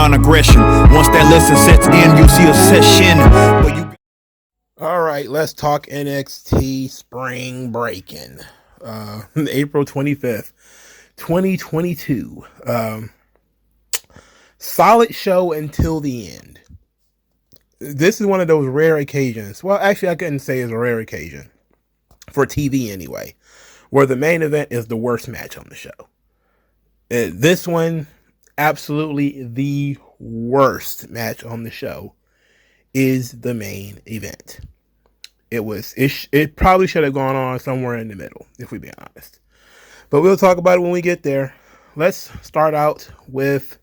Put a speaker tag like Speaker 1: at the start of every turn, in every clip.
Speaker 1: non-aggression. Once that lesson sets in, you'll see a session where you...
Speaker 2: All right, let's talk NXT Spring Breakin. April 25th, 2022. Solid show until the end. This is one of those rare occasions. Well, actually, I couldn't say it's a rare occasion. For TV anyway. Where the main event is the worst match on the show. This one, absolutely the worst match on the show, is the main event. It probably should have gone on somewhere in the middle, if we be honest. But we'll talk about it when we get there. Let's start out with...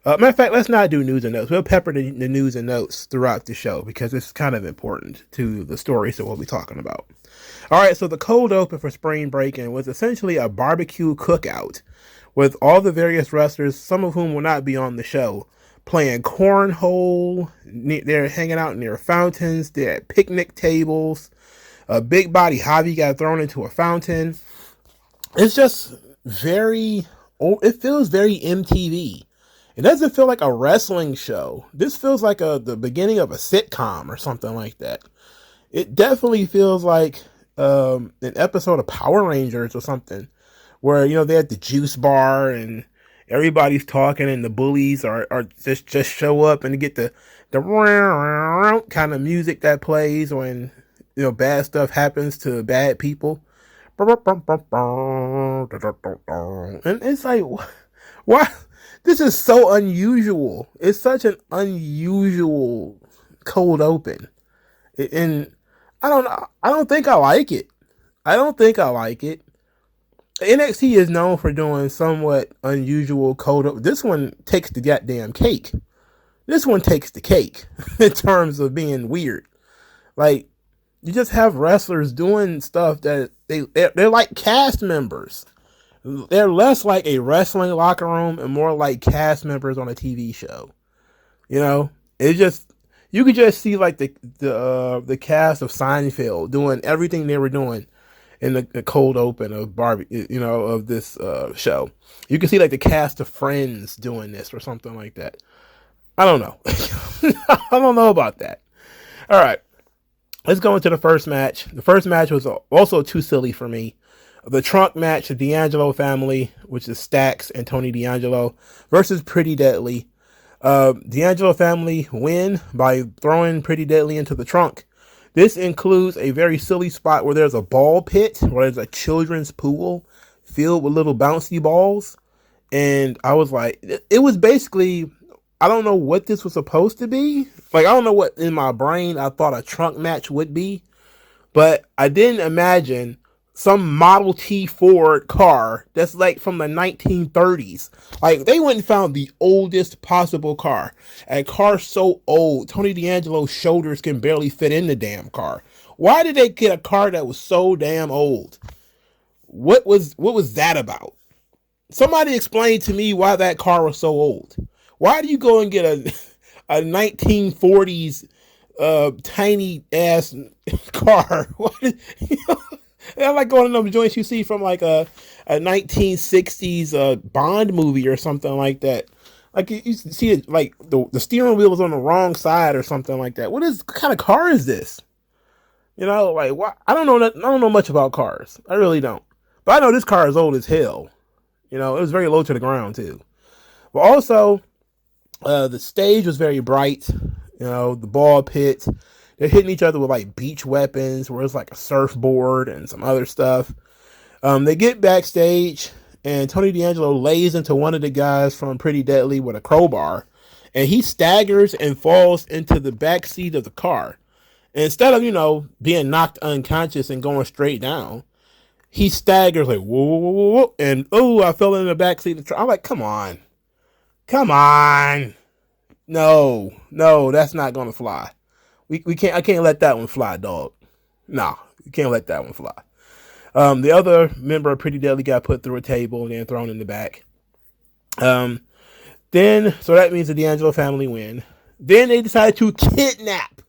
Speaker 2: matter of fact, let's not do news and notes. We'll pepper the news and notes throughout the show because it's kind of important to the stories that we'll be talking about. All right, so the cold open for Spring Breakin was essentially a barbecue cookout with all the various wrestlers, some of whom will not be on the show, playing cornhole. They're hanging out near fountains. They're at picnic tables. A big body Javi got thrown into a fountain. It's just it feels very MTV. It doesn't feel like a wrestling show. This feels like the beginning of a sitcom or something like that. It definitely feels like an episode of Power Rangers or something, where, you know, they had the juice bar and everybody's talking and the bullies are just show up and get the kind of music that plays when, you know, bad stuff happens to bad people. And it's like, why? This is so unusual. It's such an unusual cold open. And I don't think I like it. NXT is known for doing somewhat unusual cold open. This one takes the goddamn cake. This one takes the cake in terms of being weird. Like, you just have wrestlers doing stuff that they're like cast members. They're less like a wrestling locker room and more like cast members on a TV show. You know, you could just see like the cast of Seinfeld doing everything they were doing in the cold open of of this show. You can see like the cast of Friends doing this or something like that. I don't know. I don't know about that. All right, let's go into the first match. The first match was also too silly for me. The trunk match, the D'Angelo family, which is Stax and Tony D'Angelo, versus Pretty Deadly. D'Angelo family win by throwing Pretty Deadly into the trunk. This includes a very silly spot where there's a ball pit, where there's a children's pool filled with little bouncy balls. And I was like, it was basically, I don't know what this was supposed to be. Like, I don't know what in my brain I thought a trunk match would be. But I didn't imagine some Model T Ford car that's like from the 1930s. Like, they went and found the oldest possible car. A car so old, Tony D'Angelo's shoulders can barely fit in the damn car. Why did they get a car that was so damn old? What was that about? Somebody explain to me why that car was so old. Why do you go and get a 1940s tiny ass car? They're like going to them joints you see from like a 1960s Bond movie or something like that. Like you see it, like the steering wheel is on the wrong side or something like that. What kind of car is this? You know, like what? I don't know much about cars. I really don't. But I know this car is old as hell. You know, it was very low to the ground too. But also, the stage was very bright. You know, the ball pit. They're hitting each other with like beach weapons, where it's like a surfboard and some other stuff. They get backstage, and Tony D'Angelo lays into one of the guys from Pretty Deadly with a crowbar, and he staggers and falls into the back seat of the car. And instead of, you know, being knocked unconscious and going straight down, he staggers like, whoa, whoa, whoa, whoa, and I fell in the back seat of the car. I'm like, come on. No, that's not gonna fly. We can't. I can't let that one fly, dog. Nah, you can't let that one fly. The other member of Pretty Deadly got put through a table and then thrown in the back. So that means the D'Angelo family win. Then they decided to kidnap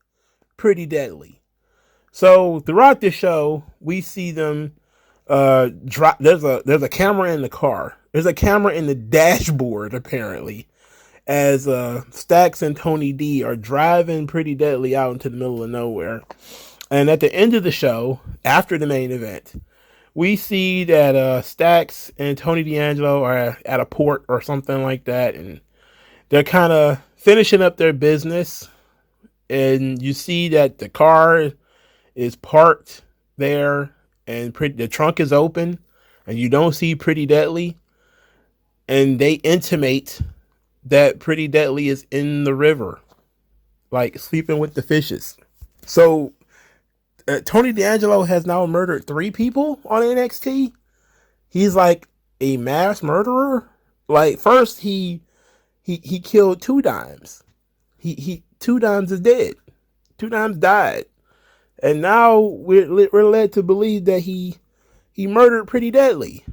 Speaker 2: Pretty Deadly. So throughout the show, we see them drop. There's a camera in the car. There's a camera in the dashboard apparently, as Stacks and Tony D are driving Pretty Deadly out into the middle of nowhere. And at the end of the show, after the main event, we see that Stacks and Tony D'Angelo are at a port or something like that, and they're kind of finishing up their business. And you see that the car is parked there, and the trunk is open, and you don't see Pretty Deadly. And they intimate that Pretty Deadly is in the river, like sleeping with the fishes. So Tony D'Angelo has now murdered 3 people on NXT. He's like a mass murderer. Like, first he killed 2 dimes. He 2 dimes is dead. 2 dimes died. And now we're led to believe that he murdered Pretty Deadly.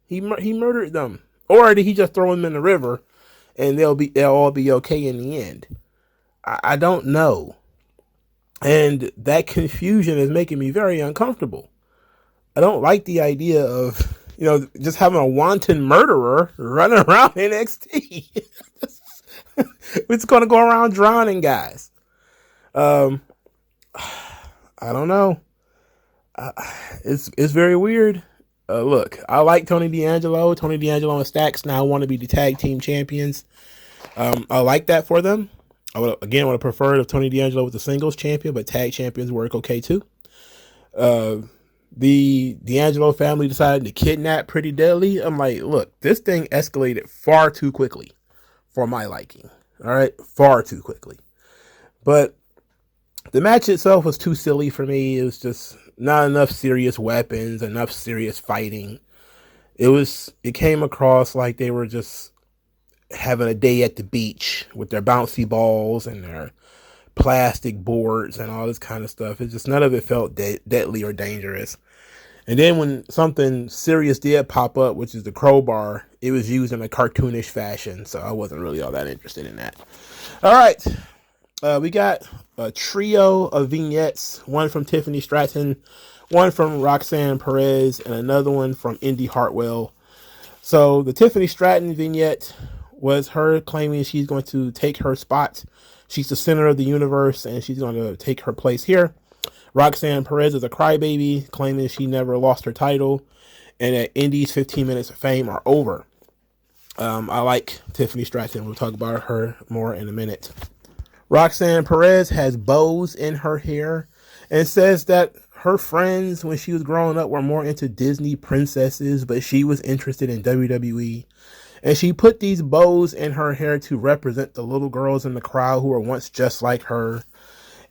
Speaker 2: He murdered them. Or did he just throw them in the river and they'll all be okay in the end? I don't know. And that confusion is making me very uncomfortable. I don't like the idea of, just having a wanton murderer running around NXT. It's going to go around drowning guys. I don't know. It's very weird. Look, I like Tony D'Angelo. Tony D'Angelo and Stacks now want to be the tag team champions. I like that for them. I would have preferred if Tony D'Angelo was the singles champion, but tag champions work okay too. The D'Angelo family decided to kidnap Pretty Deadly. I'm like, look, this thing escalated far too quickly for my liking. All right, far too quickly. But the match itself was too silly for me. It was just not enough serious weapons, enough serious fighting. It came across like they were just having a day at the beach with their bouncy balls and their plastic boards and all this kind of stuff. It's just, none of it felt deadly or dangerous. And then when something serious did pop up, which is the crowbar, it was used in a cartoonish fashion. So I wasn't really all that interested in that. All right. We got a trio of vignettes, one from Tiffany Stratton, one from Roxanne Perez, and another one from Indy Hartwell. So the Tiffany Stratton vignette was her claiming she's going to take her spot. She's the center of the universe, and she's going to take her place here. Roxanne Perez is a crybaby, claiming she never lost her title, and that Indy's 15 minutes of fame are over. I like Tiffany Stratton. We'll talk about her more in a minute. Roxanne Perez has bows in her hair and says that her friends when she was growing up were more into Disney princesses, but she was interested in WWE. And she put these bows in her hair to represent the little girls in the crowd who were once just like her.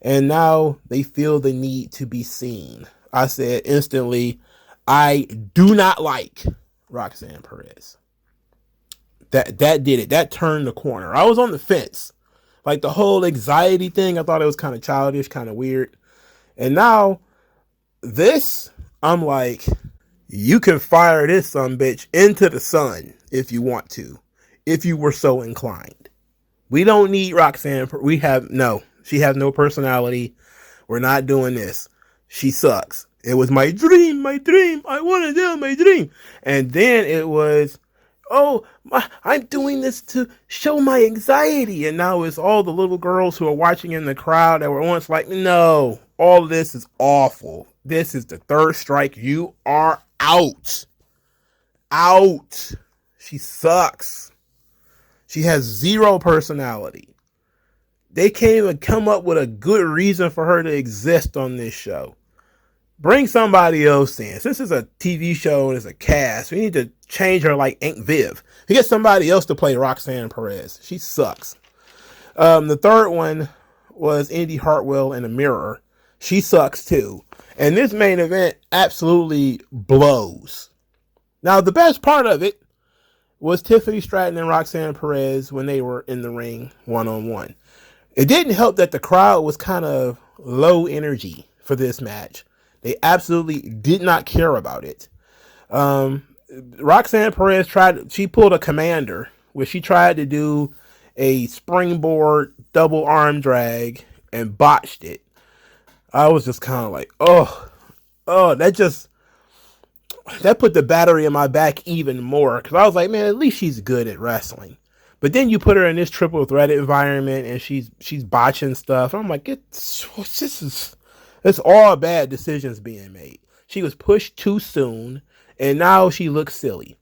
Speaker 2: And now they feel the need to be seen. I said instantly, I do not like Roxanne Perez. That did it. That turned the corner. I was on the fence. Like the whole anxiety thing, I thought it was kind of childish, kind of weird. And now this, I'm like, you can fire this sumbitch into the sun if you want to, if you were so inclined. We don't need Roxanne. She has no personality. We're not doing this. She sucks. It was my dream. I want to do my dream. And then it was, I'm doing this to show my anxiety. And now it's all the little girls who are watching in the crowd that were once like, no, all of this is awful. This is the third strike. You are out. Out. She sucks. She has zero personality. They can't even come up with a good reason for her to exist on this show. Bring somebody else in. Since it's a TV show and it's a cast, we need to change her like Aunt Viv. We get somebody else to play Roxanne Perez. She sucks. The third one was Indy Hartwell in a mirror. She sucks too. And this main event absolutely blows. Now, the best part of it was Tiffany Stratton and Roxanne Perez when they were in the ring one-on-one. It didn't help that the crowd was kind of low energy for this match. They absolutely did not care about it. Roxanne Perez she pulled a commander where she tried to do a springboard double arm drag and botched it. I was just kind of like, that put the battery in my back even more. Because I was like, man, at least she's good at wrestling. But then you put her in this triple threat environment and she's botching stuff. I'm like, it's all bad decisions being made. She was pushed too soon and now she looks silly.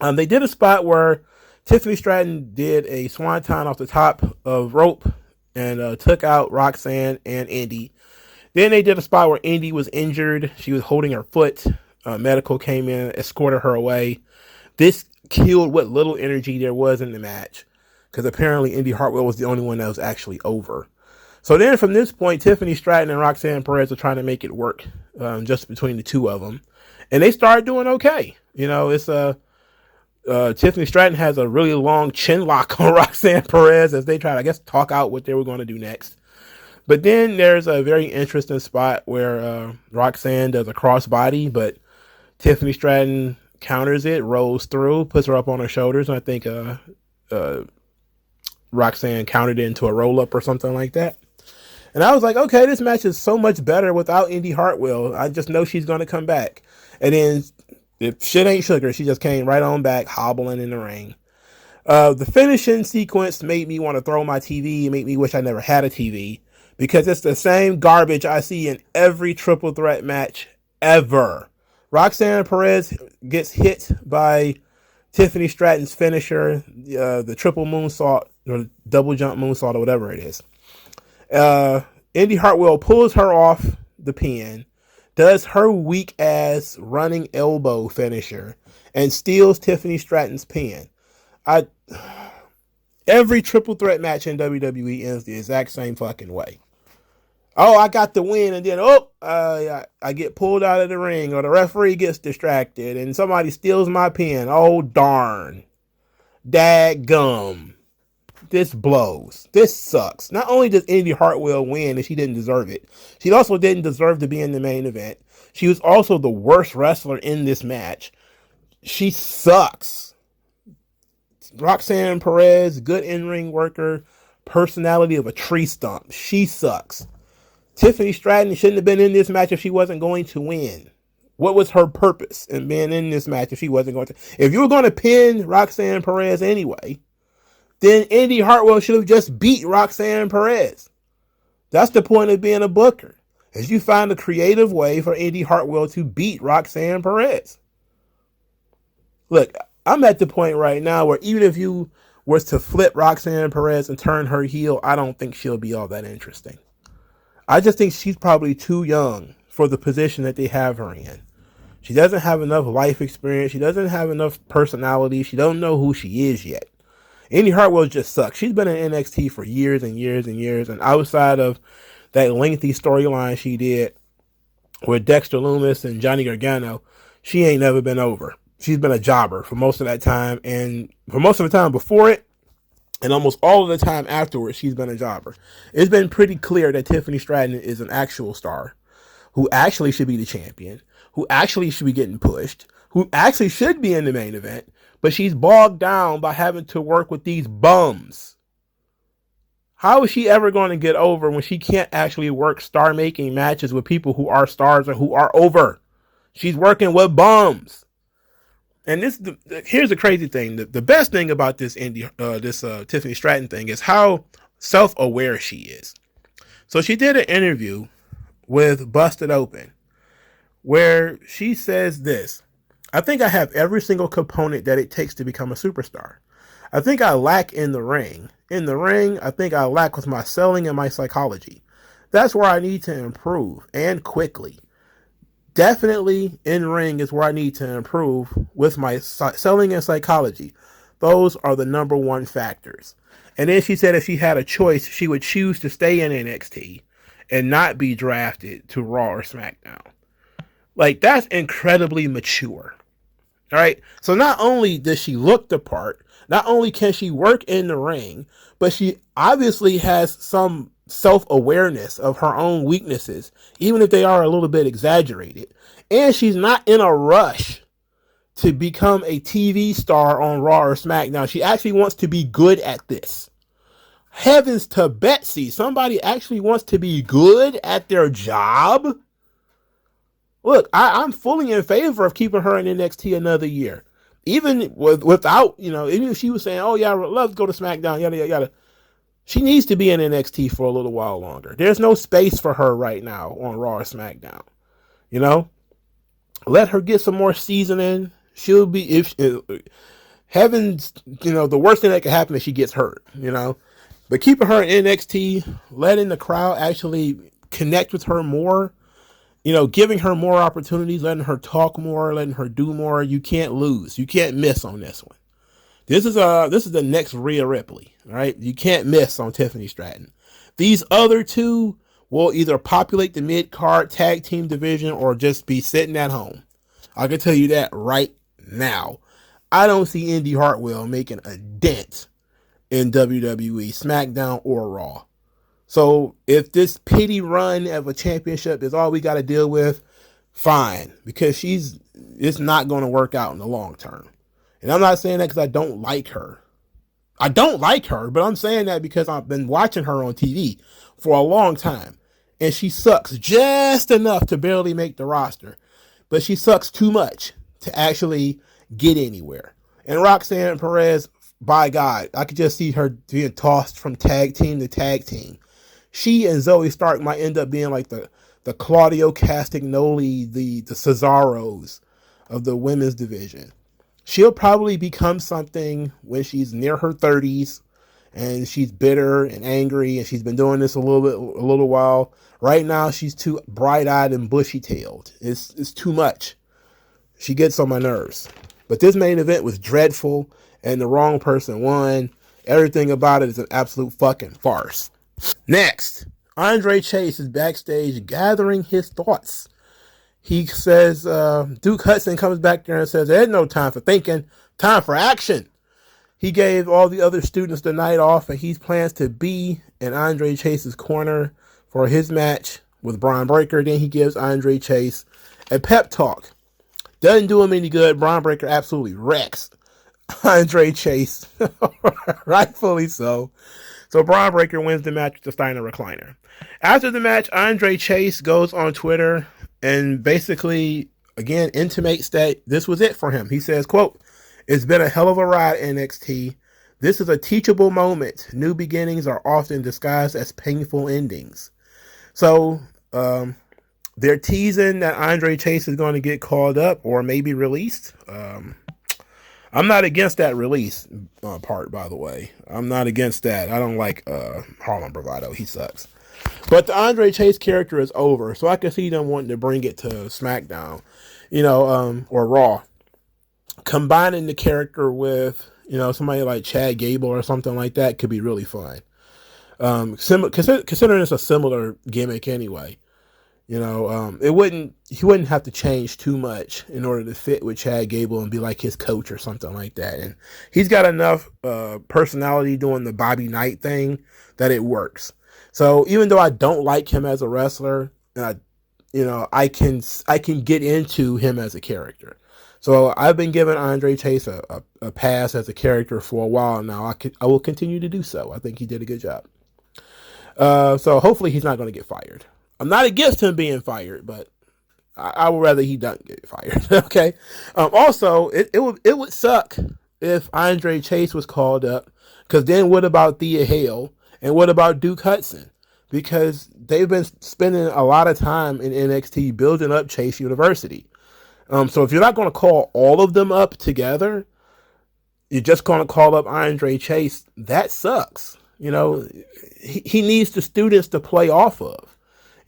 Speaker 2: They did a spot where Tiffany Stratton did a swanton off the top of rope and took out Roxanne and Indy. Then they did a spot where Indy was injured. She was holding her foot. Medical came in, escorted her away. This killed what little energy there was in the match because apparently Indy Hartwell was the only one that was actually over. So then from this point, Tiffany Stratton and Roxanne Perez are trying to make it work just between the two of them. And they started doing okay. You know, it's Tiffany Stratton has a really long chin lock on Roxanne Perez as they try to, I guess, talk out what they were going to do next. But then there's a very interesting spot where Roxanne does a crossbody, but Tiffany Stratton counters it, rolls through, puts her up on her shoulders, and I think Roxanne countered it into a roll-up or something like that. And I was like, okay, this match is so much better without Indy Hartwell. I just know she's going to come back. And then, if shit ain't sugar, she just came right on back, hobbling in the ring. The finishing sequence made me want to throw my TV, made me wish I never had a TV, because it's the same garbage I see in every triple threat match ever. Roxanne Perez gets hit by Tiffany Stratton's finisher, the triple moonsault or double jump moonsault or whatever it is. Indy Hartwell pulls her off the pin, does her weak ass running elbow finisher, and steals Tiffany Stratton's pin. Every triple threat match in WWE ends the exact same fucking way. Oh, I got the win, and then, I get pulled out of the ring, or the referee gets distracted, and somebody steals my pin. Oh, darn. Dadgum. This blows. This sucks. Not only does Indy Hartwell win, and she didn't deserve it, she also didn't deserve to be in the main event. She was also the worst wrestler in this match. She sucks. Roxanne Perez, good in-ring worker, personality of a tree stump. She sucks. Tiffany Stratton shouldn't have been in this match if she wasn't going to win. What was her purpose in being in this match if she wasn't going to? If you were going to pin Roxanne Perez anyway, then Indy Hartwell should have just beat Roxanne Perez. That's the point of being a booker, is you find a creative way for Indy Hartwell to beat Roxanne Perez. Look, I'm at the point right now where even if you was to flip Roxanne Perez and turn her heel, I don't think she'll be all that interesting. I just think she's probably too young for the position that they have her in. She doesn't have enough life experience. She doesn't have enough personality. She don't know who she is yet. Indy Hartwell just sucks. She's been in NXT for years and years and years. And outside of that lengthy storyline she did with Dexter Lumis and Johnny Gargano, she ain't never been over. She's been a jobber for most of that time. And for most of the time before it, and almost all of the time afterwards, she's been a jobber. It's been pretty clear that Tiffany Stratton is an actual star who actually should be the champion, who actually should be getting pushed, who actually should be in the main event, but she's bogged down by having to work with these bums. How is she ever going to get over when she can't actually work star-making matches with people who are stars or who are over? She's working with bums. And here's the crazy thing. The best thing about this Tiffany Stratton thing is how self-aware she is. So she did an interview with Busted Open where she says this: I think I have every single component that it takes to become a superstar. I think I lack in the ring. In the ring, I think I lack with my selling and my psychology. That's where I need to improve, and quickly. Definitely in ring is where I need to improve with my selling and psychology. Those are the number one factors. And then she said if she had a choice, she would choose to stay in NXT and not be drafted to Raw or SmackDown. Like, that's incredibly mature. All right. So not only does she look the part, not only can she work in the ring, but she obviously has some self-awareness of her own weaknesses, even if they are a little bit exaggerated. And she's not in a rush to become a TV star on Raw or SmackDown. She actually wants to be good at this. Heavens to Betsy, somebody actually wants to be good at their job. Look, I'm fully in favor of keeping her in NXT another year. even without, even if she was saying, oh yeah, let's go to SmackDown, yada, yada, yada, she needs to be in NXT for a little while longer. There's no space for her right now on Raw or SmackDown. Let her get some more seasoning. She'll be, if heavens, the worst thing that could happen is she gets hurt, but keeping her in NXT, letting the crowd actually connect with her more, giving her more opportunities, letting her talk more, letting her do more. You can't lose. You can't miss on this one. This is the next Rhea Ripley, all right? You can't miss on Tiffany Stratton. These other two will either populate the mid-card tag team division or just be sitting at home. I can tell you that right now. I don't see Indy Hartwell making a dent in WWE, SmackDown, or Raw. So if this pity run of a championship is all we got to deal with, fine, because it's not going to work out in the long term. And I'm not saying that because I don't like her. I don't like her, but I'm saying that because I've been watching her on TV for a long time. And she sucks just enough to barely make the roster. But she sucks too much to actually get anywhere. And Roxanne Perez, by God, I could just see her being tossed from tag team to tag team. She and Zoe Stark might end up being like the Claudio Castagnoli, the Cesaros of the women's division. She'll probably become something when she's near her 30s and she's bitter and angry and she's been doing this a little while. Right now, she's too bright-eyed and bushy-tailed. It's too much. She gets on my nerves. But this main event was dreadful and the wrong person won. Everything about it is an absolute fucking farce. Next, Andre Chase is backstage gathering his thoughts. He says, Duke Hudson comes back there and says, there's no time for thinking, time for action. He gave all the other students the night off and he plans to be in Andre Chase's corner for his match with Braun Breaker. Then he gives Andre Chase a pep talk. Doesn't do him any good. Braun Breaker absolutely wrecks Andre Chase. Rightfully so. So Braun Breaker wins the match with the Steiner recliner. After the match, Andre Chase goes on Twitter and basically, again, intimates that this was it for him. He says, quote, "It's been a hell of a ride, NXT. This is a teachable moment. New beginnings are often disguised as painful endings." So they're teasing that Andre Chase is going to get called up or maybe released. I'm not against that release part, by the way. I'm not against that. I don't like Harlem Bravado. He sucks. But the Andre Chase character is over, so I can see them wanting to bring it to SmackDown, or Raw. Combining the character with, somebody like Chad Gable or something like that could be really fun. Considering it's a similar gimmick anyway. He wouldn't have to change too much in order to fit with Chad Gable and be like his coach or something like that. And he's got enough personality doing the Bobby Knight thing that it works. So even though I don't like him as a wrestler, I can get into him as a character. So I've been giving Andre Chase a pass as a character for a while now. I will continue to do so. I think he did a good job. So hopefully he's not going to get fired. I'm not against him being fired, but I would rather he doesn't get fired. Okay. Also, it would suck if Andre Chase was called up, because then what about Thea Hale and what about Duke Hudson? Because they've been spending a lot of time in NXT building up Chase University. So if you're not going to call all of them up together, you're just going to call up Andre Chase. That sucks. He needs the students to play off of.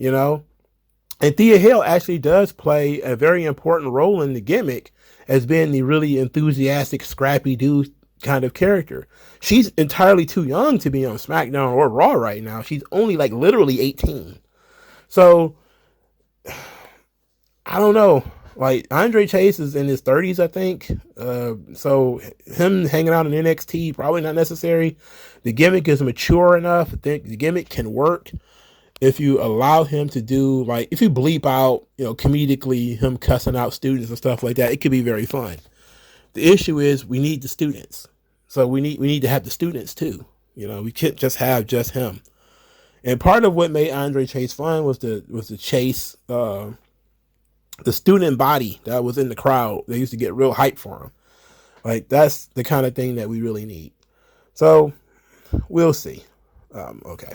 Speaker 2: And Thea Hale actually does play a very important role in the gimmick as being the really enthusiastic, scrappy dude kind of character. She's entirely too young to be on SmackDown or Raw right now. She's only literally 18. So I don't know. Andre Chase is in his 30s, I think. So him hanging out in NXT, probably not necessary. The gimmick is mature enough. I think the gimmick can work if you allow him to do, if you bleep out, comedically him cussing out students and stuff like that. It could be very fun. The issue is we need the students. So we need to have the students too. We can't just have just him. And part of what made Andre Chase fun was the Chase, the student body that was in the crowd. They used to get real hype for him. Like, that's the kind of thing that we really need. So, we'll see. Okay.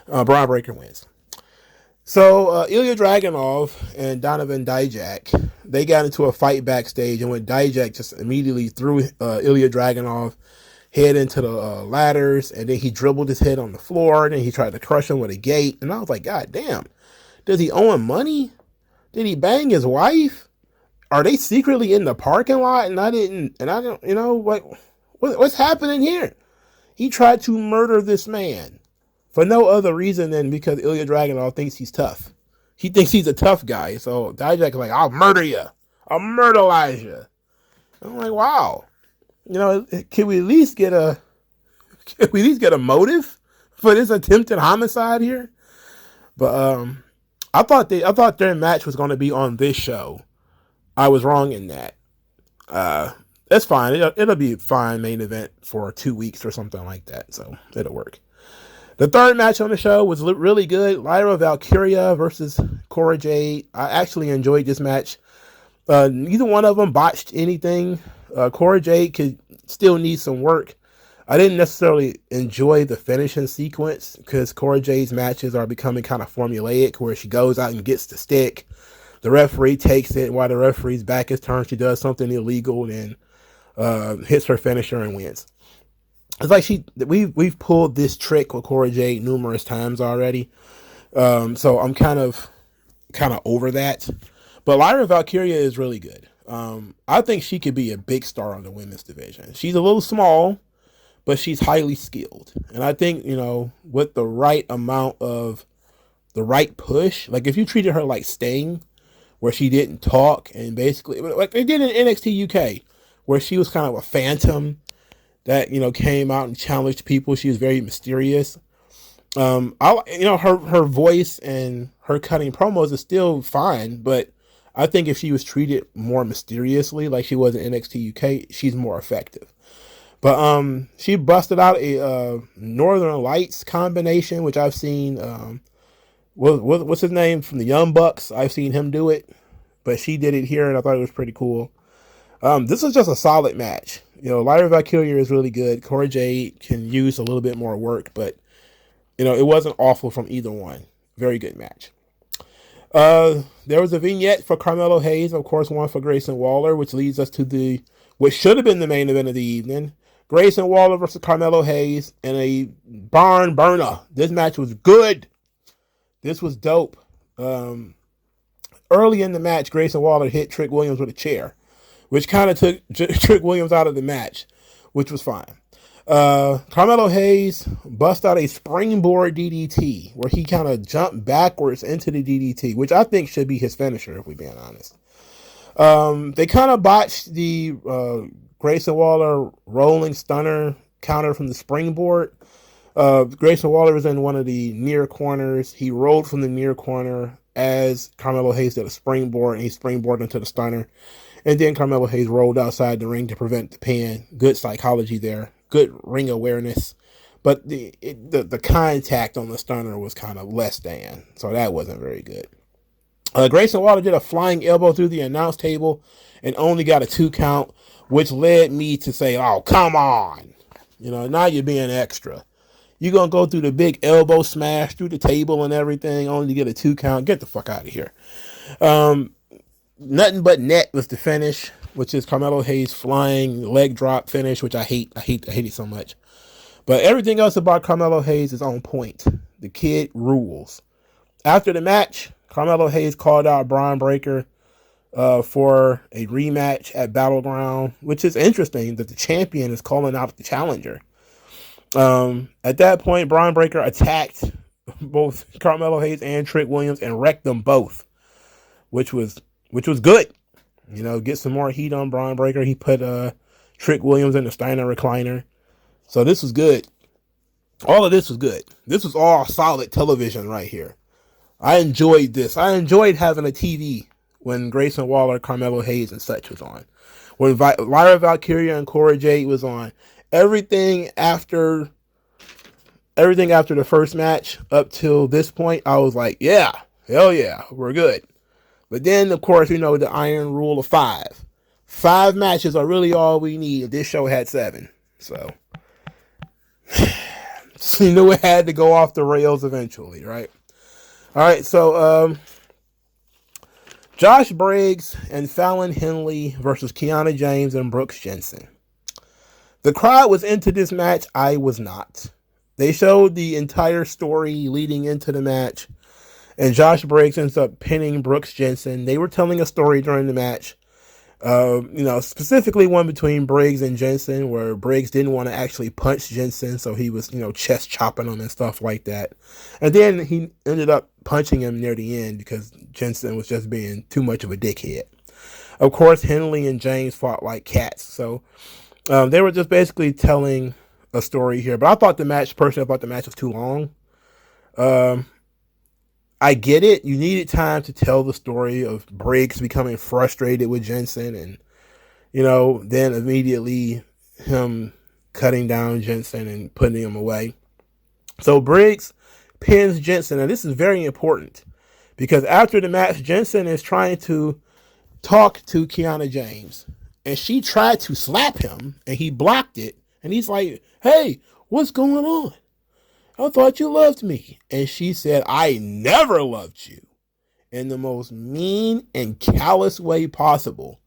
Speaker 2: Braun Breaker wins. So, Ilya Dragunov and Donovan Dijak, they got into a fight backstage, and when Dijak just immediately threw Ilya Dragunov head into the ladders, and then he dribbled his head on the floor, and then he tried to crush him with a gate, and I was like, God damn, does he owe him money? Did he bang his wife? Are they secretly in the parking lot? And I don't, you know, like, what's happening here? He tried to murder this man for no other reason than because Ilya Dragunov thinks he's tough. He thinks he's a tough guy. So Dijak is like, I'll murder you. I'll murderize you. I'm like, wow. You know, can we at least get a motive for this attempted homicide here? But I thought their match was going to be on this show. I was wrong in that. That's fine. It'll be a fine main event for 2 weeks or something like that. So it'll work. The third match on the show was really good. Lyra Valkyria versus Cora Jade. I actually enjoyed this match. Neither one of them botched anything. Cora Jade could still need some work. I didn't necessarily enjoy the finishing sequence because Cora Jade's matches are becoming kind of formulaic, where she goes out and gets the stick. The referee takes it. While the referee's back is turned, she does something illegal and hits her finisher and wins. It's like we've pulled this trick with Cora Jade numerous times already. So I'm kind of over that. But Lyra Valkyria is really good. I think she could be a big star on the women's division. She's a little small, but she's highly skilled. And I think, you know, with the right amount of the right push, like if you treated her like Sting, where she didn't talk and basically, like they did in NXT UK, where she was kind of a phantom that, you know, came out and challenged people. She was very mysterious. Her voice and her cutting promos is still fine, but I think if she was treated more mysteriously, like she was in NXT UK, she's more effective. But she busted out a Northern Lights combination, which I've seen. What's his name from the Young Bucks? I've seen him do it, but she did it here, and I thought it was pretty cool. This was just a solid match. You know, Lyra Valkyria is really good. Cora Jade can use a little bit more work, but, you know, it wasn't awful from either one. Very good match. There was a vignette for Carmelo Hayes, of course, one for Grayson Waller, which leads us to what should have been the main event of the evening. Grayson Waller versus Carmelo Hayes in a barn burner. This match was good. This was dope. Early in the match, Grayson Waller hit Trick Williams with a chair, which kind of took Trick Williams out of the match, which was fine. Carmelo Hayes bust out a springboard DDT, where he kind of jumped backwards into the DDT, which I think should be his finisher, if we're being honest. They kind of botched the Grayson Waller rolling stunner counter from the springboard. Grayson Waller was in one of the near corners. He rolled from the near corner as Carmelo Hayes did a springboard, and he springboarded into the stunner. And then Carmelo Hayes rolled outside the ring to prevent the pin. Good psychology there. Good ring awareness. But the contact on the stunner was kind of less than. So that wasn't very good. Grayson Waller did a flying elbow through the announce table and only got a 2 count, which led me to say, oh, come on. You know, now you're being extra. You're going to go through the big elbow smash through the table and everything, only to get a 2 count. Get the fuck out of here. Nothing but net was the finish, which is Carmelo Hayes' flying leg drop finish, which I hate. I hate it so much. But everything else about Carmelo Hayes is on point. The kid rules. After the match, Carmelo Hayes called out Braun Breaker for a rematch at Battleground, which is interesting that the champion is calling out the challenger. At that point, Braun Breaker attacked both Carmelo Hayes and Trick Williams and wrecked them both, which was good. You know, get some more heat on Braun Breaker. He put Trick Williams in the Steiner recliner. So this was good. All of this was good. This was all solid television right here. I enjoyed this. I enjoyed having a TV when Grayson Waller, Carmelo Hayes, and such was on. When Lyra Valkyria and Cora Jade was on. Everything after the first match up till this point, I was like, yeah, hell yeah, we're good. But then, of course, you know, the iron rule of 5. 5 matches are really all we need. This show had 7. So you knew it had to go off the rails eventually, right? All right, so Josh Briggs and Fallon Henley versus Kiana James and Brooks Jensen. The crowd was into this match. I was not. They showed the entire story leading into the match, and Josh Briggs ends up pinning Brooks Jensen. They were telling a story during the match, specifically one between Briggs and Jensen, where Briggs didn't want to actually punch Jensen, so he was, chest chopping him and stuff like that. And then he ended up punching him near the end because Jensen was just being too much of a dickhead. Of course, Henley and James fought like cats, so they were just basically telling a story here. But I thought the match was too long. I get it. You needed time to tell the story of Briggs becoming frustrated with Jensen and, then immediately him cutting down Jensen and putting him away. So Briggs pins Jensen. And this is very important because after the match, Jensen is trying to talk to Kiana James. And she tried to slap him and he blocked it. And he's like, "Hey, what's going on? I thought you loved me." And she said, "I never loved you," in the most mean and callous way possible.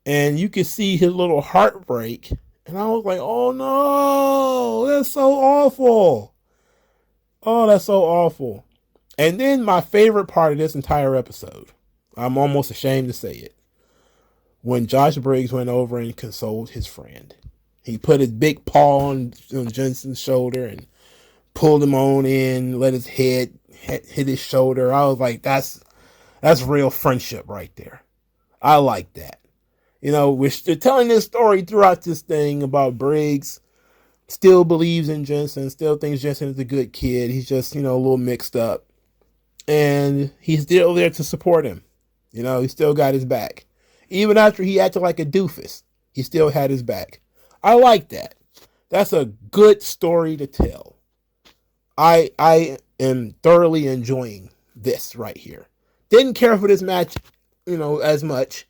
Speaker 2: And you could see his little heartbreak. And I was like, oh no, that's so awful. Oh, that's so awful. And then my favorite part of this entire episode, I'm almost ashamed to say it, when Josh Briggs went over and consoled his friend. He put his big paw on Jensen's shoulder and pulled him on in, let his head hit his shoulder. I was like, that's real friendship right there. I like that. We're telling this story throughout this thing about Briggs still believes in Jensen, still thinks Jensen is a good kid. He's just, a little mixed up. And he's still there to support him. He still got his back. Even after he acted like a doofus, he still had his back. I like that. That's a good story to tell. I am thoroughly enjoying this right here. Didn't care for this match, as much,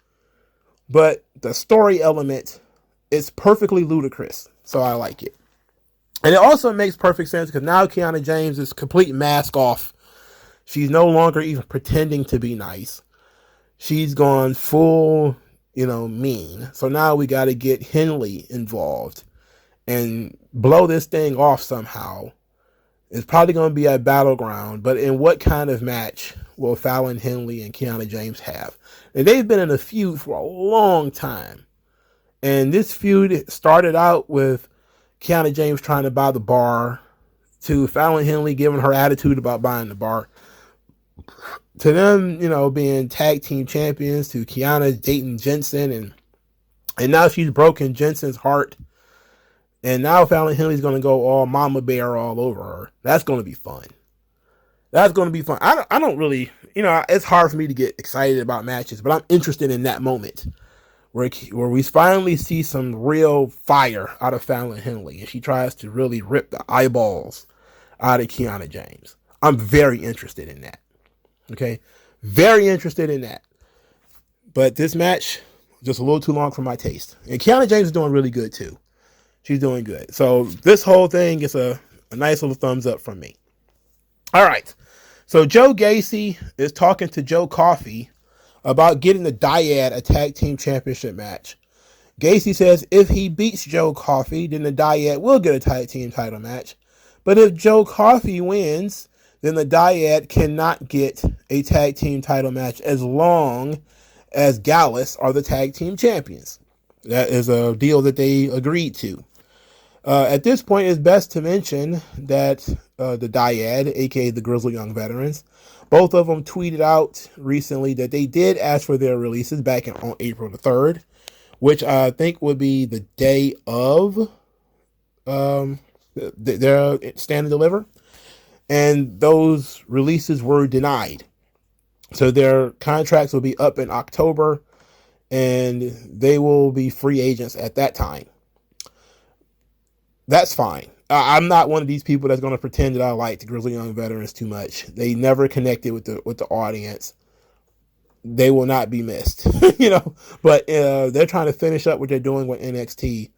Speaker 2: but the story element is perfectly ludicrous, so I like it. And it also makes perfect sense because now Kiana James is complete mask off. She's no longer even pretending to be nice. She's gone full, mean. So now we got to get Henley involved and blow this thing off somehow. It's probably going to be a battleground, but in what kind of match will Fallon Henley and Kiana James have? And they've been in a feud for a long time. And this feud started out with Kiana James trying to buy the bar, to Fallon Henley giving her attitude about buying the bar, to them, being tag team champions, to Kiana dating Jensen, and now she's broken Jensen's heart. And now Fallon Henley's going to go all mama bear all over her. That's going to be fun. That's going to be fun. I don't really, it's hard for me to get excited about matches, but I'm interested in that moment where we finally see some real fire out of Fallon Henley, and she tries to really rip the eyeballs out of Kiana James. I'm very interested in that. Okay? Very interested in that. But this match, just a little too long for my taste. And Kiana James is doing really good, too. She's doing good. So this whole thing is a nice little thumbs up from me. All right. So Joe Gacy is talking to Joe Coffey about getting the Dyad a tag team championship match. Gacy says if he beats Joe Coffey, then the Dyad will get a tag team title match. But if Joe Coffey wins, then the Dyad cannot get a tag team title match as long as Gallus are the tag team champions. That is a deal that they agreed to. At this point, it's best to mention that the Dyad, aka the Grizzled Young Veterans, both of them tweeted out recently that they did ask for their releases back on April the 3rd, which I think would be the day of their Stand and Deliver. And those releases were denied. So their contracts will be up in October, and they will be free agents at that time. That's fine. I'm not one of these people that's going to pretend that I like the Grizzly Young Veterans too much. They never connected with the audience. they will not be missed. You know, but they're trying to finish up what they're doing with NXT.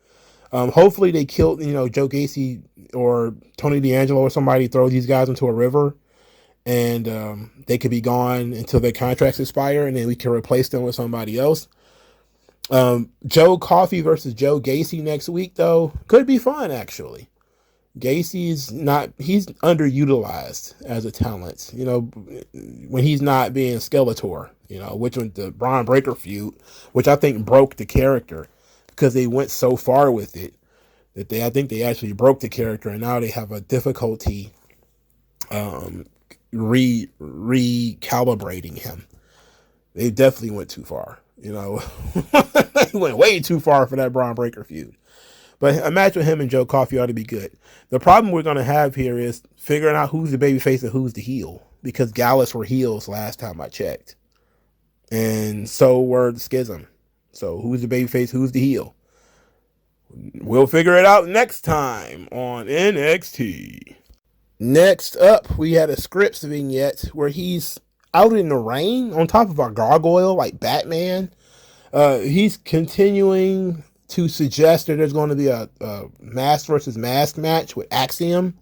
Speaker 2: Hopefully they kill, Joe Gacy or Tony D'Angelo or somebody, throw these guys into a river, and they could be gone until their contracts expire, and then we can replace them with somebody else. Joe Coffey versus Joe Gacy next week, though, could be fun, actually. Gacy's he's underutilized as a talent, when he's not being Skeletor, which was the Braun Breaker feud, which I think broke the character because they went so far with it that I think they actually broke the character, and now they have a difficulty recalibrating him. They definitely went too far, They went way too far for that Braun Breaker feud. But a match with him and Joe Coffey ought to be good. The problem we're going to have here is figuring out who's the babyface and who's the heel, because Gallus were heels last time I checked. And so were the Schism. So who's the babyface, who's the heel? We'll figure it out next time on NXT. Next up, we had a Scripps vignette where he's out in the rain on top of a gargoyle like Batman. He's continuing to suggest that there's going to be a mask versus mask match with Axiom,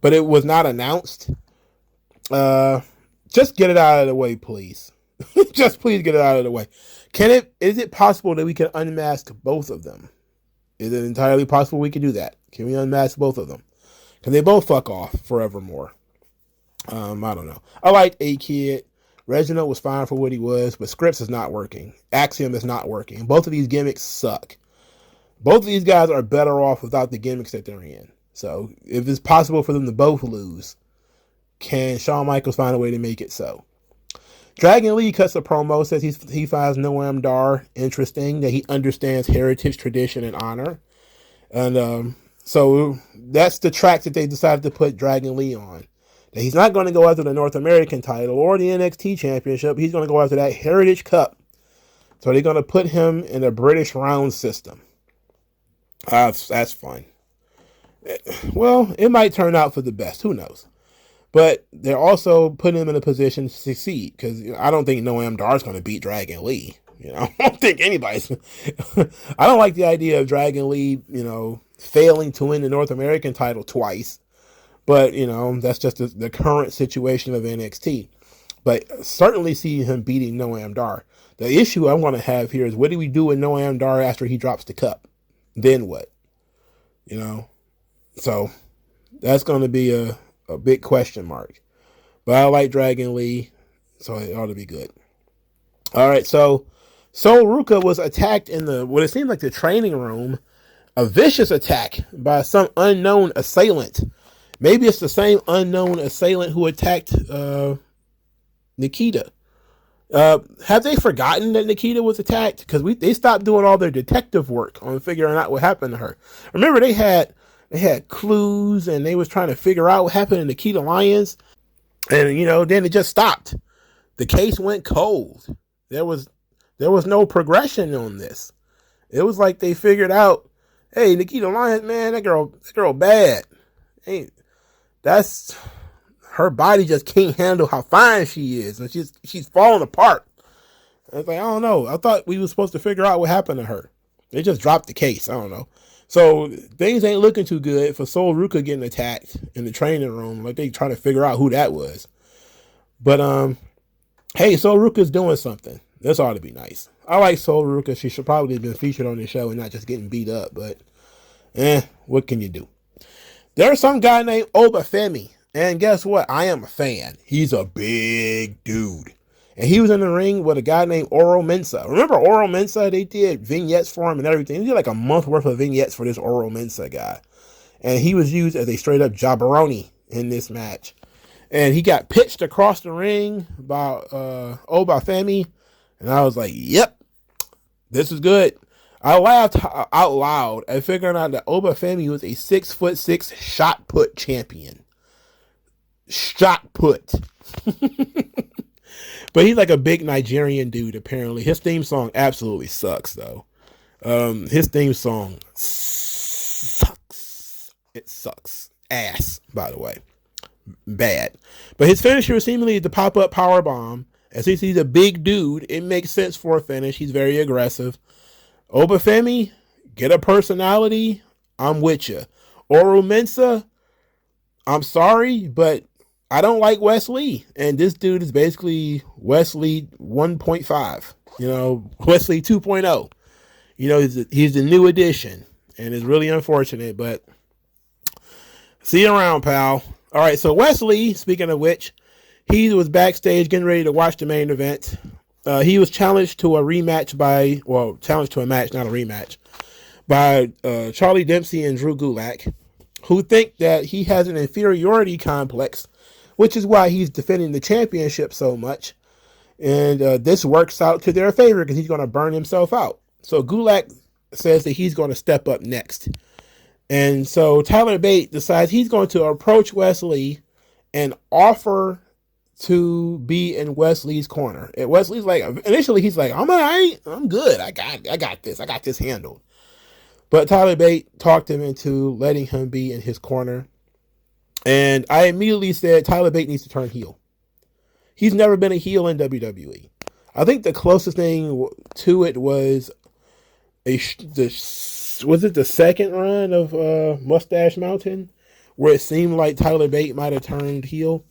Speaker 2: but it was not announced. Just get it out of the way, please. Just please get it out of the way. Is it possible that we can unmask both of them? Is it entirely possible we can do that? Can we unmask both of them? Can they both fuck off forevermore? I don't know. I liked A-Kid. Reginald was fine for what he was, but Scripps is not working. Axiom is not working. Both of these gimmicks suck. Both of these guys are better off without the gimmicks that they're in. So if it's possible for them to both lose, can Shawn Michaels find a way to make it so? Dragon Lee cuts a promo, says he finds Noam Dar interesting, that he understands heritage, tradition, and honor. And so that's the track that they decided to put Dragon Lee on. That he's not going to go after the North American title or the NXT championship. He's going to go after that Heritage Cup. So they're going to put him in a British round system. That's fun. Well, it might turn out for the best. Who knows? But they're also putting him in a position to succeed, because I don't think Noam Dar is going to beat Dragon Lee. I don't think anybody's. I don't like the idea of Dragon Lee, failing to win the North American title twice. But, that's just the current situation of NXT. But certainly see him beating Noam Dar. The issue I'm going to have here is, what do we do with Noam Dar after he drops the cup? Then what? So that's going to be a big question mark. But I like Dragon Lee, so it ought to be good. All right, so Sol Ruka was attacked in what it seemed like the training room. A vicious attack by some unknown assailant. Maybe it's the same unknown assailant who attacked Nikita. Have they forgotten that Nikita was attacked? Because they stopped doing all their detective work on figuring out what happened to her. Remember, they had clues, and they was trying to figure out what happened to Nikita Lyons, and then it just stopped. The case went cold. There was no progression on this. It was like they figured out, hey, Nikita Lyons, man, that girl bad. Hey, that's her body just can't handle how fine she is, and she's falling apart. It's like, I don't know. I thought we were supposed to figure out what happened to her. They just dropped the case. I don't know. So things ain't looking too good for Sol Ruka getting attacked in the training room. Like, they trying to figure out who that was. But hey, Sol Ruka's doing something. This ought to be nice. I like Sol Ruka. She should probably have been featured on the show and not just getting beat up. But what can you do? There's some guy named Obafemi. And guess what? I am a fan. He's a big dude. And he was in the ring with a guy named Oro Mensah. Remember Oro Mensah? They did vignettes for him and everything. They did like a month worth of vignettes for this Oro Mensah guy. And he was used as a straight up jabroni in this match. And he got pitched across the ring by Obafemi. And I was like, yep, this is good. I laughed out loud at figuring out that Obafemi was a 6'6" shot put champion. Shot put. But he's like a big Nigerian dude, apparently. His theme song absolutely sucks, though. His theme song sucks. It sucks. Ass, by the way. Bad. But his finisher was seemingly the pop-up power bomb. And since he's a big dude, it makes sense for a finish. He's very aggressive. Obafemi, get a personality. I'm with you. Oro Mensah, I'm sorry, but I don't like Wes Lee. And this dude is basically Wes Lee 1.5. Wes Lee 2.0. He's the new addition. And it's really unfortunate, but see you around, pal. All right, so Wes Lee, speaking of which, he was backstage getting ready to watch the main event. He was challenged to a match, not a rematch, by Charlie Dempsey and Drew Gulak, who think that he has an inferiority complex, which is why he's defending the championship so much. And this works out to their favor because he's going to burn himself out. So Gulak says that he's going to step up next. And so Tyler Bate decides he's going to approach Wes Lee and offer to be in Wes Lee's corner. And Wes Lee's like, initially he's like, I'm all right, I'm good, I got this handled. But Tyler Bate talked him into letting him be in his corner. And I immediately said Tyler Bate needs to turn heel. He's never been a heel in WWE. I think the closest thing to it was the second run of Mustache Mountain, where it seemed like Tyler Bate might have turned heel.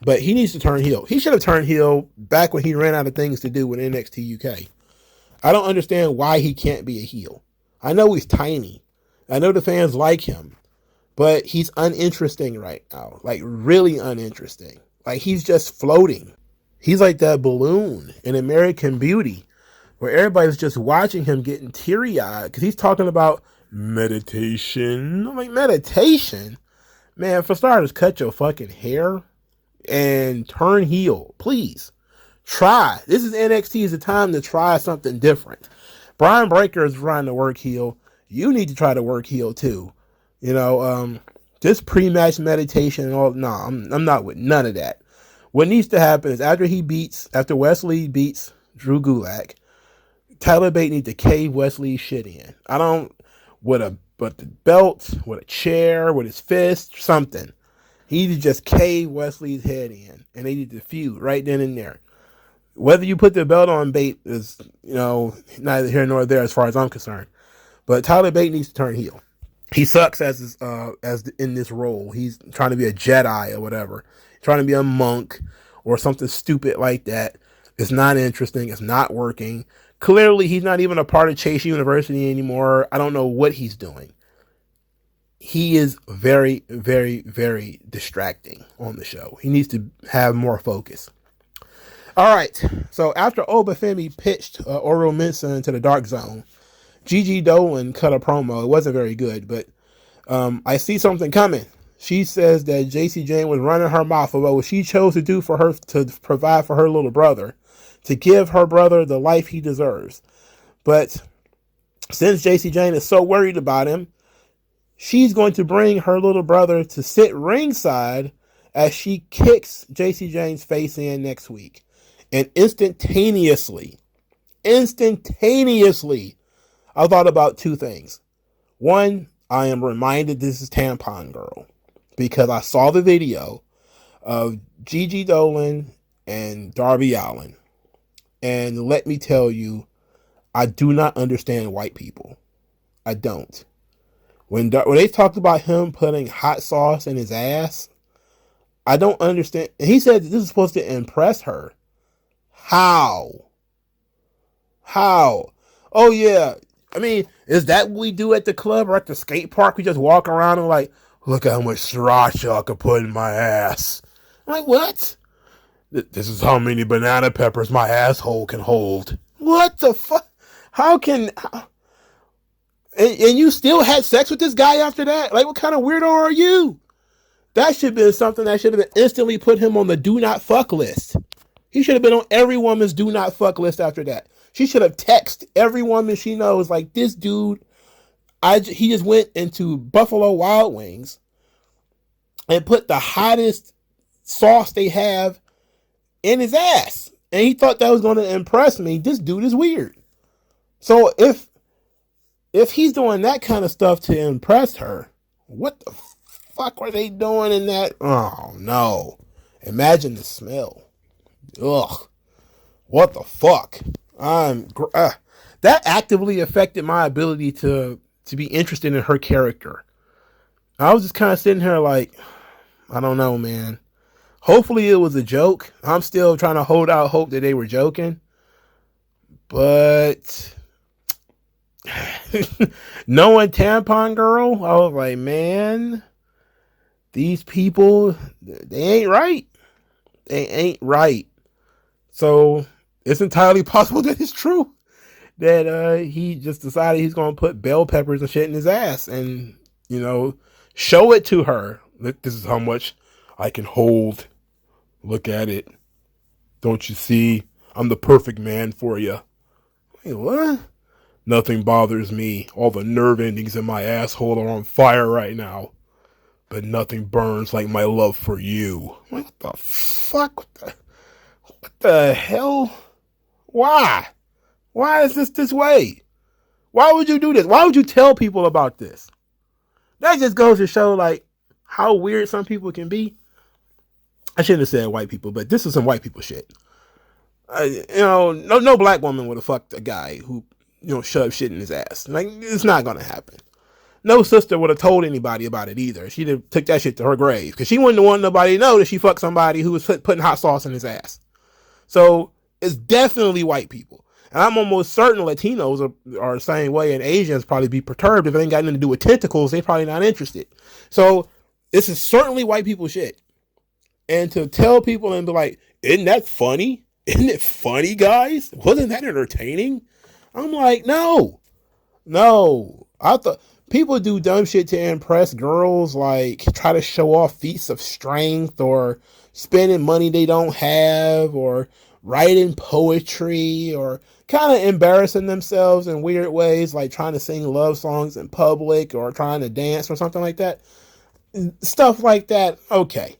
Speaker 2: But he needs to turn heel. He should have turned heel back when he ran out of things to do with NXT UK. I don't understand why he can't be a heel. I know he's tiny. I know the fans like him. But he's uninteresting right now. Like, really uninteresting. Like, he's just floating. He's like that balloon in American Beauty, where everybody's just watching him getting teary-eyed because he's talking about meditation. I'm like, meditation? Man, for starters, cut your fucking hair and turn heel, please. Try. This is NXT. It's a time to try something different. Brian Breaker is trying to work heel. You need to try to work heel too. This pre-match meditation and all. No, I'm not with none of that. What needs to happen is after Wes Lee beats Drew Gulak, Tyler Bate needs to cave Wes Lee's shit in. With the belt, with a chair, with his fist, something. He needs to just cave Wes Lee's head in, and they need to feud right then and there. Whether you put the belt on Bate is, neither here nor there as far as I'm concerned. But Tyler Bate needs to turn heel. He sucks as in this role. He's trying to be a Jedi or whatever, trying to be a monk or something stupid like that. It's not interesting. It's not working. Clearly, he's not even a part of Chase University anymore. I don't know what he's doing. He is very, very, very distracting on the show. He needs to have more focus. All right. So after Obafemi pitched Oro Mensah into the Dark Zone, Gigi Dolan cut a promo. It wasn't very good, but I see something coming. She says that JC Jane was running her mouth about what she chose to do for her to provide for her little brother, to give her brother the life he deserves. But since JC Jane is so worried about him, she's going to bring her little brother to sit ringside as she kicks JC Jane's face in next week. And instantaneously, I thought about two things. One, I am reminded this is Tampon Girl because I saw the video of Gigi Dolan and Darby Allin. And let me tell you, I do not understand white people. I don't. When they talked about him putting hot sauce in his ass, I don't understand. And he said this is supposed to impress her. How? Oh, yeah. I mean, is that what we do at the club or at the skate park? We just walk around and like, look how much sriracha I could put in my ass. I'm like, what? This is how many banana peppers my asshole can hold. What the fuck? And you still had sex with this guy after that? Like, what kind of weirdo are you? That should have been something that should have been instantly put him on the do not fuck list. He should have been on every woman's do not fuck list after that. She should have texted every woman she knows, like, this dude, he just went into Buffalo Wild Wings and put the hottest sauce they have in his ass. And he thought that was going to impress me. This dude is weird. So if he's doing that kind of stuff to impress her, what the fuck were they doing in that? Oh, no. Imagine the smell. Ugh. What the fuck? That actively affected my ability to be interested in her character. I was just kind of sitting here like, I don't know, man. Hopefully it was a joke. I'm still trying to hold out hope that they were joking. But knowing Tampon Girl, I was like, man, these people, they ain't right. They ain't right. So it's entirely possible that it's true that he just decided he's going to put bell peppers and shit in his ass and, show it to her. Look, this is how much I can hold. Look at it. Don't you see? I'm the perfect man for you. Wait, what? Nothing bothers me. All the nerve endings in my asshole are on fire right now. But nothing burns like my love for you. What the fuck? What the hell? Why? Why is this way? Why would you do this? Why would you tell people about this? That just goes to show, like, how weird some people can be. I shouldn't have said white people, but this is some white people shit. No black woman would have fucked a guy who, shoved shit in his ass. Like, it's not gonna happen. No sister would have told anybody about it either. She'd have took that shit to her grave because she wouldn't want nobody to know that she fucked somebody who was putting hot sauce in his ass. So it's definitely white people. And I'm almost certain Latinos are the same way, and Asians probably be perturbed if it ain't got nothing to do with tentacles. They probably not interested. So this is certainly white people shit. And to tell people and be like, isn't that funny? Isn't it funny, guys? Wasn't that entertaining? I'm like, no. I thought people do dumb shit to impress girls, like try to show off feats of strength or spending money they don't have or writing poetry or kind of embarrassing themselves in weird ways, like trying to sing love songs in public or trying to dance or something like that. Stuff like that, okay.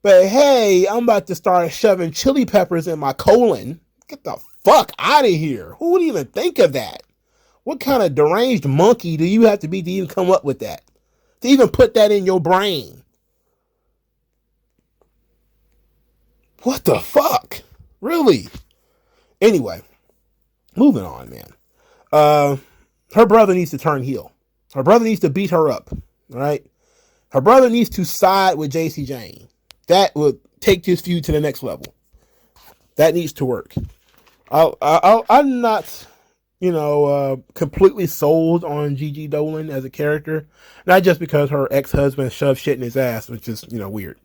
Speaker 2: But hey, I'm about to start shoving chili peppers in my colon. Get the fuck out of here. Who would even think of that? What kind of deranged monkey do you have to be to even come up with that? To even put that in your brain? What the fuck? Really? Anyway, moving on, man. Her brother needs to turn heel. Her brother needs to beat her up. All right? Her brother needs to side with JC Jane. That would take this feud to the next level. That needs to work. I'm not, completely sold on Gigi Dolan as a character. Not just because her ex-husband shoved shit in his ass, which is, weird.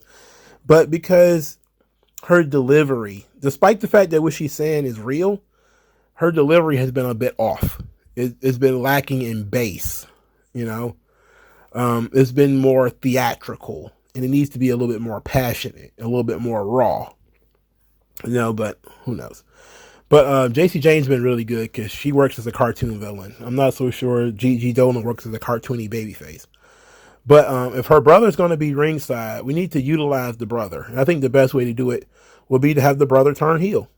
Speaker 2: But because her delivery, despite the fact that what she's saying is real, her delivery has been a bit off. It's been lacking in bass, It's been more theatrical. And it needs to be a little bit more passionate, a little bit more raw. But who knows? But JC Jane's been really good because she works as a cartoon villain. I'm not so sure Gigi Dolan works as a cartoony babyface. But if her brother's going to be ringside, we need to utilize the brother. And I think the best way to do it would be to have the brother turn heel.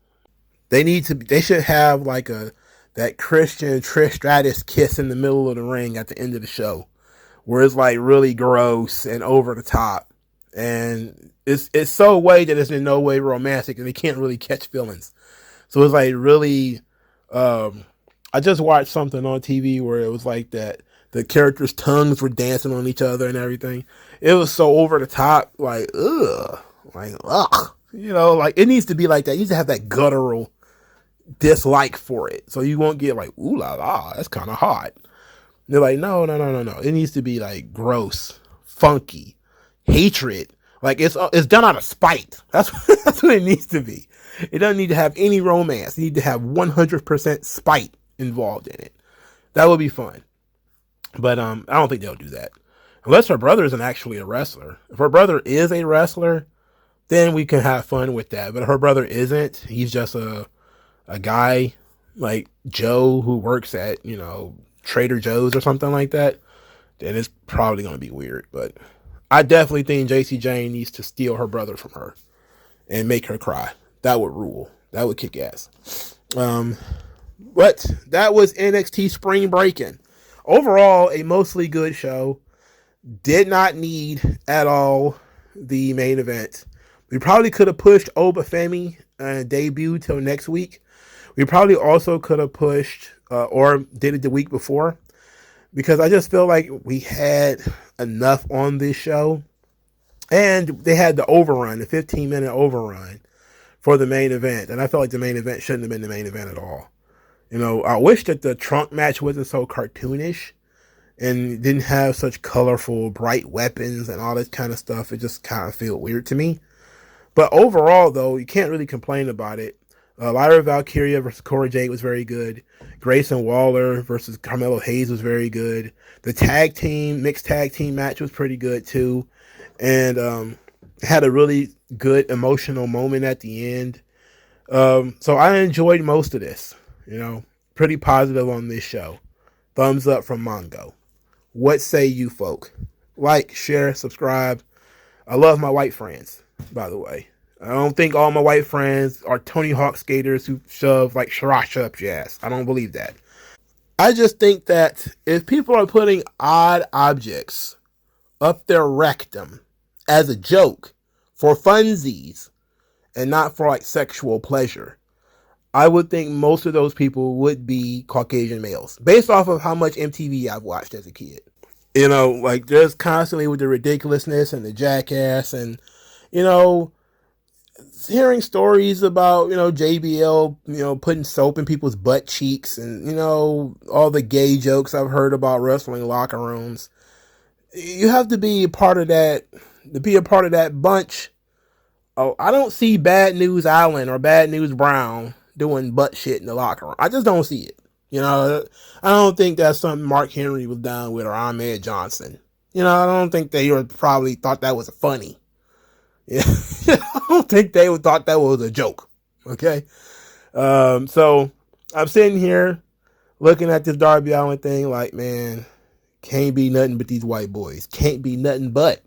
Speaker 2: They should have like that Christian Trish Stratus kiss in the middle of the ring at the end of the show, where it's like really gross and over the top, and it's so way that it's in no way romantic, and they can't really catch feelings. So it's like really, I just watched something on TV where it was like that the characters' tongues were dancing on each other and everything. It was so over the top, like ugh, like it needs to be like that. You need to have that guttural dislike for it, so you won't get like ooh la la, that's kind of hot. They're like, no. It needs to be like gross, funky, hatred. Like it's done out of spite. That's what it needs to be. It doesn't need to have any romance. It needs to have 100% spite involved in it. That would be fun. But I don't think they'll do that. Unless her brother isn't actually a wrestler. If her brother is a wrestler, then we can have fun with that. But if her brother isn't, he's just a guy like Joe who works at, Trader Joe's or something like that, then it's probably going to be weird. But I definitely think JC Jane needs to steal her brother from her and make her cry. That would rule. That would kick ass. But that was NXT Spring Breakin'. Overall, a mostly good show. Did not need at all the main event. We probably could have pushed Obafemi debut till next week. We probably also could have pushed or did it the week before, because I just feel like we had enough on this show. And they had the overrun, the 15-minute overrun for the main event. And I felt like the main event shouldn't have been the main event at all. You know, I wish that the trunk match wasn't so cartoonish and didn't have such colorful, bright weapons and all this kind of stuff. It just kind of felt weird to me. But overall, though, you can't really complain about it. Lyra Valkyria versus Cora Jade was very good. Grayson Waller versus Carmelo Hayes was very good. The mixed tag team match was pretty good too. And had a really good emotional moment at the end. So I enjoyed most of this. You know, pretty positive on this show. Thumbs up from Mongo. What say you folk? Like, share, subscribe. I love my white friends, by the way. I don't think all my white friends are Tony Hawk skaters who shove like sriracha up your ass. I don't believe that. I just think that if people are putting odd objects up their rectum as a joke for funsies and not for like sexual pleasure, I would think most of those people would be Caucasian males based off of how much MTV I've watched as a kid. You know, like just constantly with the ridiculousness and the jackass and, you know, hearing stories about, you know, JBL, you know, putting soap in people's butt cheeks and, you know, all the gay jokes I've heard about wrestling locker rooms. You have to be a part of that, bunch. Oh, I don't see Bad News Allen or Bad News Brown doing butt shit in the locker room. I just don't see it. You know, I don't think that's something Mark Henry was down with or Ahmed Johnson. You know, I don't think they probably thought that was funny. Yeah, I don't think they thought that was a joke. Okay. So I'm sitting here looking at this Darby Allin thing like, man, can't be nothing but these white boys. Can't be nothing but.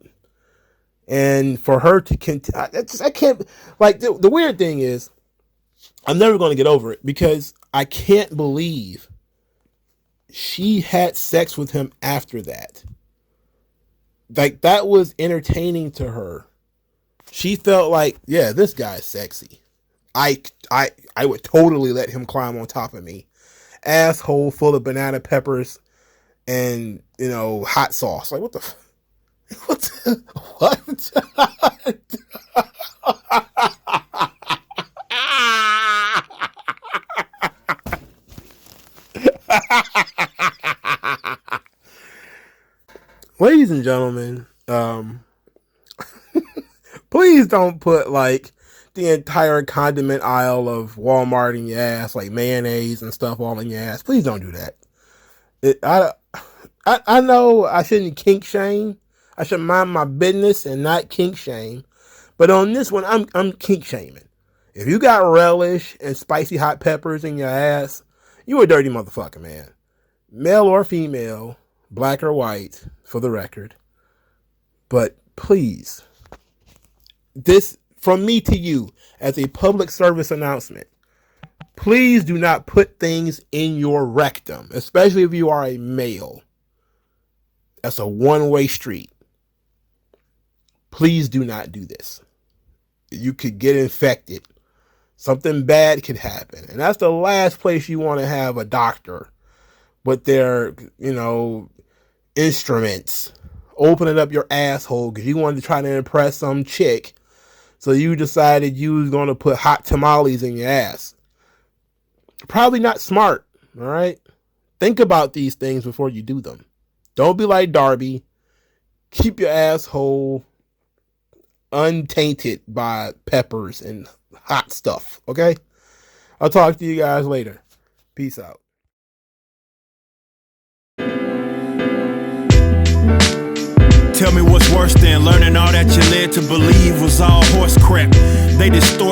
Speaker 2: And for her to continue, I can't, like, the weird thing is, I'm never going to get over it because I can't believe she had sex with him after that. Like, that was entertaining to her. She felt like, yeah, this guy's sexy. I would totally let him climb on top of me. Asshole full of banana peppers and, you know, hot sauce. Like, what the what? Ladies and gentlemen, please don't put like the entire condiment aisle of Walmart in your ass, like mayonnaise and stuff all in your ass. Please don't do that. I know I shouldn't kink shame. I should mind my business and not kink shame. But on this one, I'm kink shaming. If you got relish and spicy hot peppers in your ass, you a dirty motherfucker, man. Male or female, black or white, for the record. But please, this, from me to you, as a public service announcement, please do not put things in your rectum, especially if you are a male. That's a one-way street. Please do not do this. You could get infected. Something bad could happen. And that's the last place you want to have a doctor with their, you know, instruments opening up your asshole because you wanted to try to impress some chick. So you decided you was going to put hot tamales in your ass. Probably not smart, all right? Think about these things before you do them. Don't be like Darby. Keep your asshole untainted by peppers and hot stuff, okay? I'll talk to you guys later. Peace out.
Speaker 1: Tell me what's worse than learning all that you led to believe was all horse crap. They distort